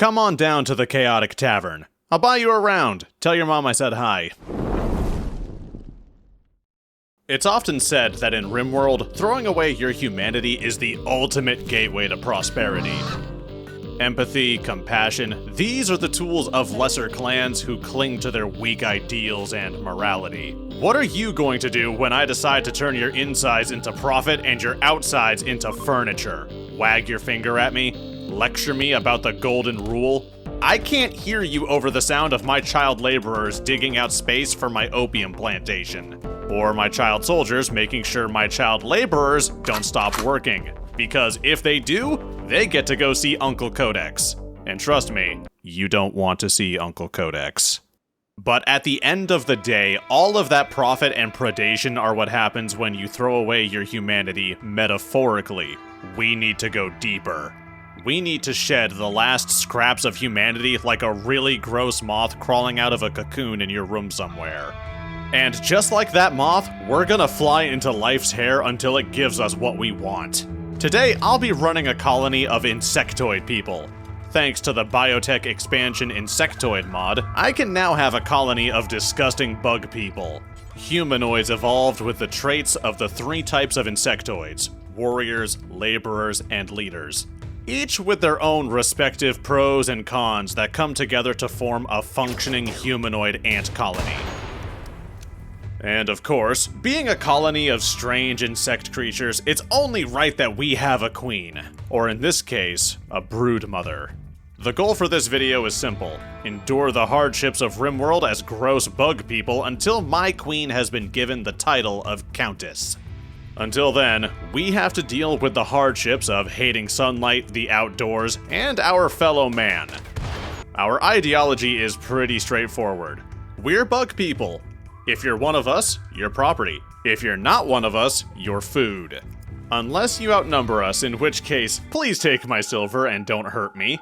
Come on down to the Chaotic Tavern. I'll buy you a round. Tell your mom I said hi. It's often said that in Rimworld, throwing away your humanity is the ultimate gateway to prosperity. Empathy, compassion, these are the tools of lesser clans who cling to their weak ideals and morality. What are you going to do when I decide to turn your insides into profit and your outsides into furniture? Wag your finger at me? Lecture me about the golden rule? I can't hear you over the sound of my child laborers digging out space for my opium plantation. Or my child soldiers making sure my child laborers don't stop working. Because if they do, they get to go see Uncle Codex. And trust me, you don't want to see Uncle Codex. But at the end of the day, all of that profit and predation are what happens when you throw away your humanity metaphorically. We need to go deeper. We need to shed the last scraps of humanity like a really gross moth crawling out of a cocoon in your room somewhere. And just like that moth, we're gonna fly into life's hair until it gives us what we want. Today, I'll be running a colony of Insectoid People. Thanks to the Biotech Expansion Insectoid mod, I can now have a colony of disgusting bug people. Humanoids evolved with the traits of the 3 types of insectoids: warriors, laborers, and leaders. Each with their own respective pros and cons that come together to form a functioning humanoid ant colony. And of course, being a colony of strange insect creatures, it's only right that we have a queen. Or in this case, a brood mother. The goal for this video is simple: endure the hardships of Rimworld as gross bug people until my queen has been given the title of Countess. Until then, we have to deal with the hardships of hating sunlight, the outdoors, and our fellow man. Our ideology is pretty straightforward. We're bug people. If you're one of us, you're property. If you're not one of us, you're food. Unless you outnumber us, in which case, please take my silver and don't hurt me.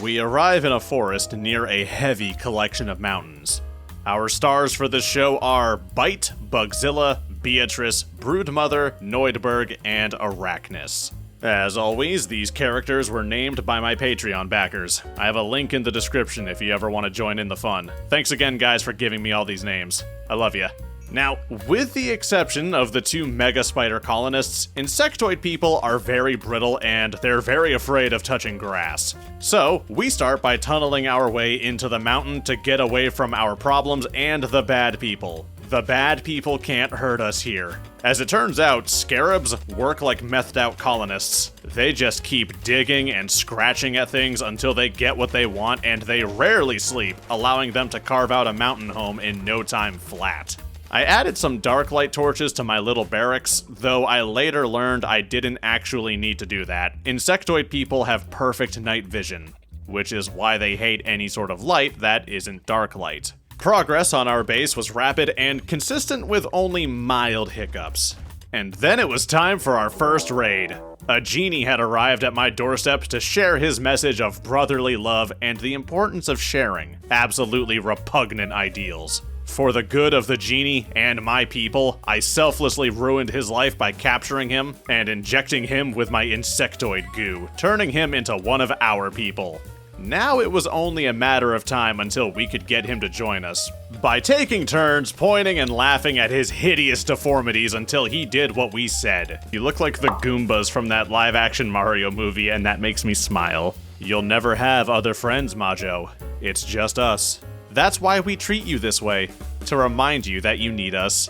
We arrive in a forest near a heavy collection of mountains. Our stars for this show are Bite, Bugzilla, Beatrice, Broodmother, Neudberg, and Arachnus. As always, these characters were named by my Patreon backers. I have a link in the description if you ever want to join in the fun. Thanks again, guys, for giving me all these names. I love ya. Now, with the exception of the 2 mega spider colonists, Insectoid people are very brittle and they're very afraid of touching grass. So, we start by tunneling our way into the mountain to get away from our problems and the bad people. The bad people can't hurt us here. As it turns out, scarabs work like methed out colonists. They just keep digging and scratching at things until they get what they want, and they rarely sleep, allowing them to carve out a mountain home in no time flat. I added some dark light torches to my little barracks, though I later learned I didn't actually need to do that. Insectoid people have perfect night vision, which is why they hate any sort of light that isn't dark light. Progress on our base was rapid and consistent with only mild hiccups. And then it was time for our first raid. A genie had arrived at my doorstep to share his message of brotherly love and the importance of sharing absolutely repugnant ideals. For the good of the genie and my people, I selflessly ruined his life by capturing him and injecting him with my insectoid goo, turning him into one of our people. Now it was only a matter of time until we could get him to join us, by taking turns pointing and laughing at his hideous deformities until he did what we said. You look like the Goombas from that live-action Mario movie, and that makes me smile. You'll never have other friends, Majo. It's just us. That's why we treat you this way, to remind you that you need us,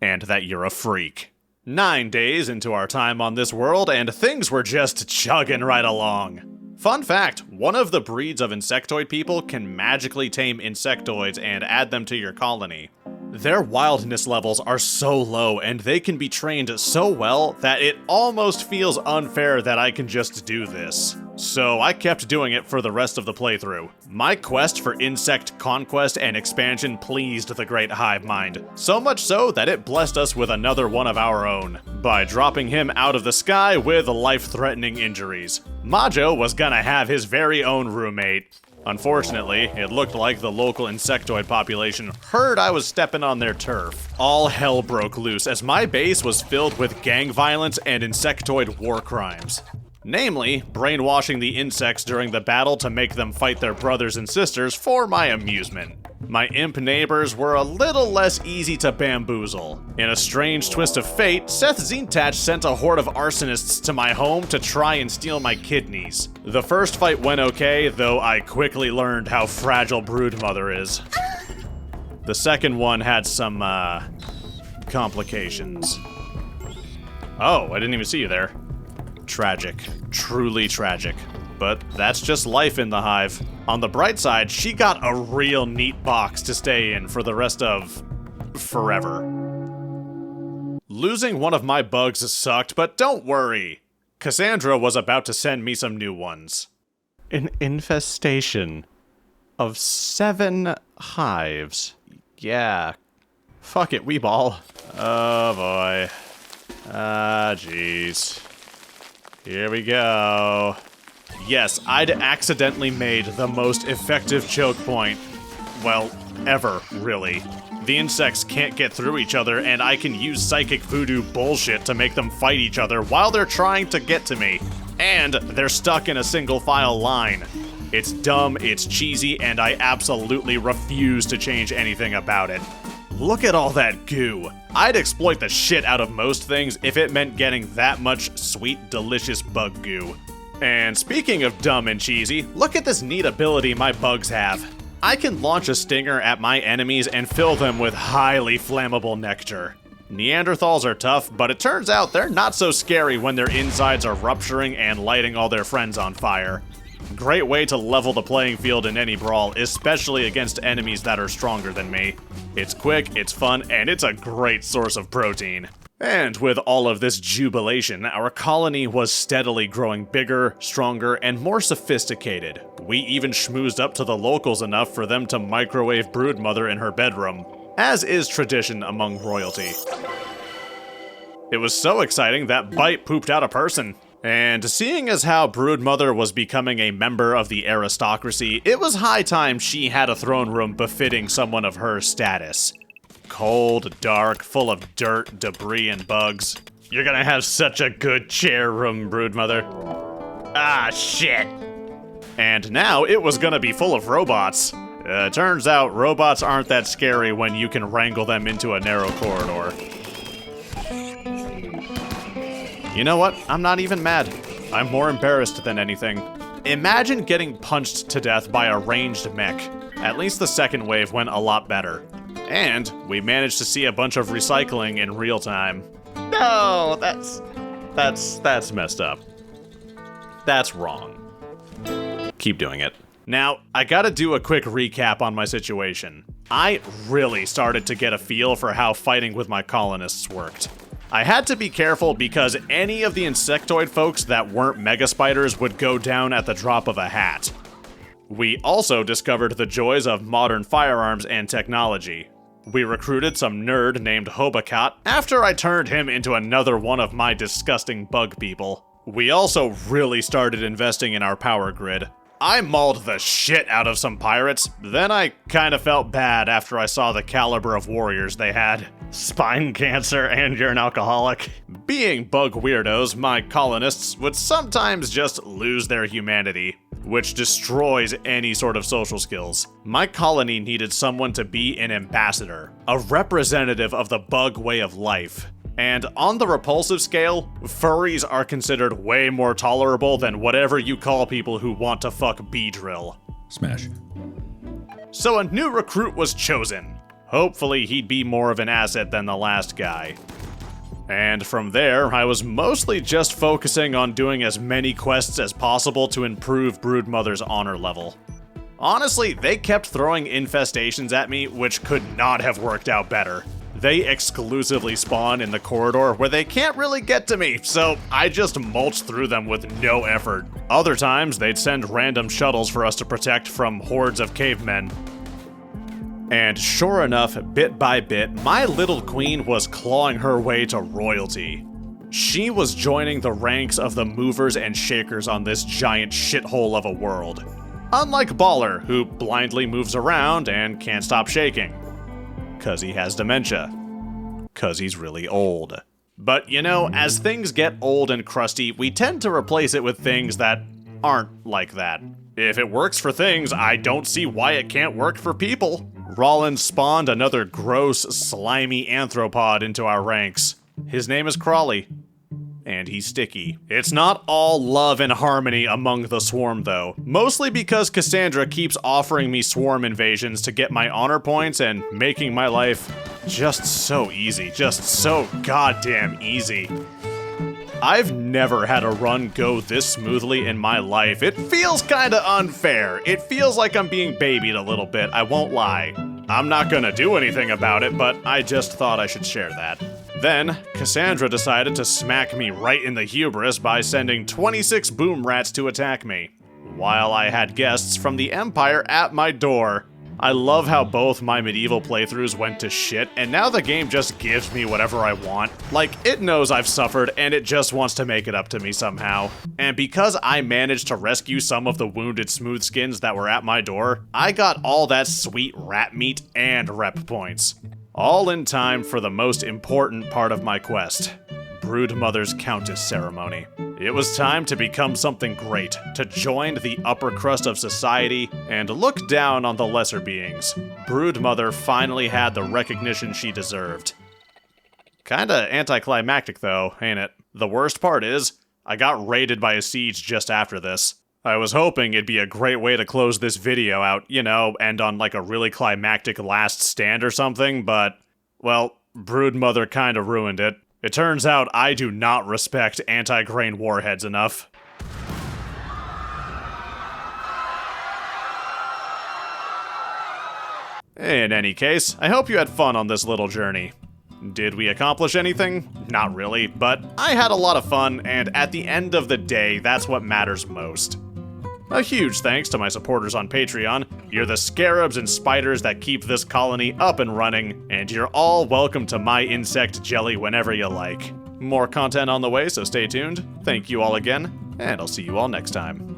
and that you're a freak. 9 days into our time on this world, and things were just chugging right along. Fun fact, one of the breeds of insectoid people can magically tame insectoids and add them to your colony. Their wildness levels are so low and they can be trained so well that it almost feels unfair that I can just do this. So I kept doing it for the rest of the playthrough. My quest for insect conquest and expansion pleased the great hive mind, so much so that it blessed us with another one of our own, by dropping him out of the sky with life-threatening injuries. Majo was gonna have his very own roommate. Unfortunately, it looked like the local insectoid population heard I was stepping on their turf. All hell broke loose as my base was filled with gang violence and insectoid war crimes. Namely, brainwashing the insects during the battle to make them fight their brothers and sisters for my amusement. My imp neighbors were a little less easy to bamboozle. In a strange twist of fate, Seth Zintach sent a horde of arsonists to my home to try and steal my kidneys. The first fight went okay, though I quickly learned how fragile Broodmother is. The second one had some, complications. Oh, I didn't even see you there. Tragic. Truly tragic. But that's just life in the hive. On the bright side, she got a real neat box to stay in for the rest of... forever. Losing one of my bugs sucked, but don't worry. Cassandra was about to send me some new ones. An infestation of 7 hives. Yeah. Fuck it, Weeball. Oh boy. Jeez. Here we go. Yes, I'd accidentally made the most effective choke point, well, ever, really. The insects can't get through each other, and I can use psychic voodoo bullshit to make them fight each other while they're trying to get to me. And they're stuck in a single file line. It's dumb, it's cheesy, and I absolutely refuse to change anything about it. Look at all that goo. I'd exploit the shit out of most things if it meant getting that much sweet, delicious bug goo. And speaking of dumb and cheesy, look at this neat ability my bugs have. I can launch a stinger at my enemies and fill them with highly flammable nectar. Neanderthals are tough, but it turns out they're not so scary when their insides are rupturing and lighting all their friends on fire. Great way to level the playing field in any brawl, especially against enemies that are stronger than me. It's quick, it's fun, and it's a great source of protein. And with all of this jubilation, our colony was steadily growing bigger, stronger, and more sophisticated. We even schmoozed up to the locals enough for them to microwave Broodmother in her bedroom, as is tradition among royalty. It was so exciting that Bite pooped out a person. And seeing as how Broodmother was becoming a member of the aristocracy, it was high time she had a throne room befitting someone of her status. Cold, dark, full of dirt, debris, and bugs. You're gonna have such a good chair room, Broodmother. Ah, shit. And now it was gonna be full of robots. Turns out robots aren't that scary when you can wrangle them into a narrow corridor. You know what? I'm not even mad. I'm more embarrassed than anything. Imagine getting punched to death by a ranged mech. At least the second wave went a lot better. And we managed to see a bunch of recycling in real time. No, that's messed up. That's wrong. Keep doing it. Now, I gotta do a quick recap on my situation. I really started to get a feel for how fighting with my colonists worked. I had to be careful because any of the insectoid folks that weren't mega spiders would go down at the drop of a hat. We also discovered the joys of modern firearms and technology. We recruited some nerd named Hobakat after I turned him into another one of my disgusting bug people. We also really started investing in our power grid. I mauled the shit out of some pirates, then I kinda felt bad after I saw the caliber of warriors they had. Spine cancer and you're an alcoholic. Being bug weirdos, my colonists would sometimes just lose their humanity, which destroys any sort of social skills. My colony needed someone to be an ambassador, a representative of the bug way of life. And on the repulsive scale, furries are considered way more tolerable than whatever you call people who want to fuck Beedrill. Smash. So a new recruit was chosen. Hopefully he'd be more of an asset than the last guy. And from there, I was mostly just focusing on doing as many quests as possible to improve Broodmother's honor level. Honestly, they kept throwing infestations at me, which could not have worked out better. They exclusively spawn in the corridor where they can't really get to me, so I just mulched through them with no effort. Other times, they'd send random shuttles for us to protect from hordes of cavemen. And sure enough, bit by bit, my little queen was clawing her way to royalty. She was joining the ranks of the movers and shakers on this giant shithole of a world. Unlike Baller, who blindly moves around and can't stop shaking. 'Cause he has dementia. 'Cause he's really old. But you know, as things get old and crusty, we tend to replace it with things that aren't like that. If it works for things, I don't see why it can't work for people. Rollins spawned another gross, slimy anthropod into our ranks. His name is Crawley. And he's sticky. It's not all love and harmony among the swarm though, mostly because Cassandra keeps offering me swarm invasions to get my honor points and making my life just so easy, just so goddamn easy. I've never had a run go this smoothly in my life. It feels kinda unfair. It feels like I'm being babied a little bit, I won't lie. I'm not gonna do anything about it, but I just thought I should share that. Then, Cassandra decided to smack me right in the hubris by sending 26 boom rats to attack me, while I had guests from the Empire at my door. I love how both my medieval playthroughs went to shit, and now the game just gives me whatever I want. Like, it knows I've suffered, and it just wants to make it up to me somehow. And because I managed to rescue some of the wounded smoothskins that were at my door, I got all that sweet rat meat and rep points. All in time for the most important part of my quest, Broodmother's Countess ceremony. It was time to become something great, to join the upper crust of society and look down on the lesser beings. Broodmother finally had the recognition she deserved. Kinda anticlimactic though, ain't it? The worst part is, I got raided by a siege just after this. I was hoping it'd be a great way to close this video out, you know, end on like a really climactic last stand or something, but, well, Broodmother kinda ruined it. It turns out I do not respect anti-grain warheads enough. In any case, I hope you had fun on this little journey. Did we accomplish anything? Not really, but I had a lot of fun, and at the end of the day, that's what matters most. A huge thanks to my supporters on Patreon. You're the scarabs and spiders that keep this colony up and running, and you're all welcome to my insect jelly whenever you like. More content on the way, so stay tuned. Thank you all again, and I'll see you all next time.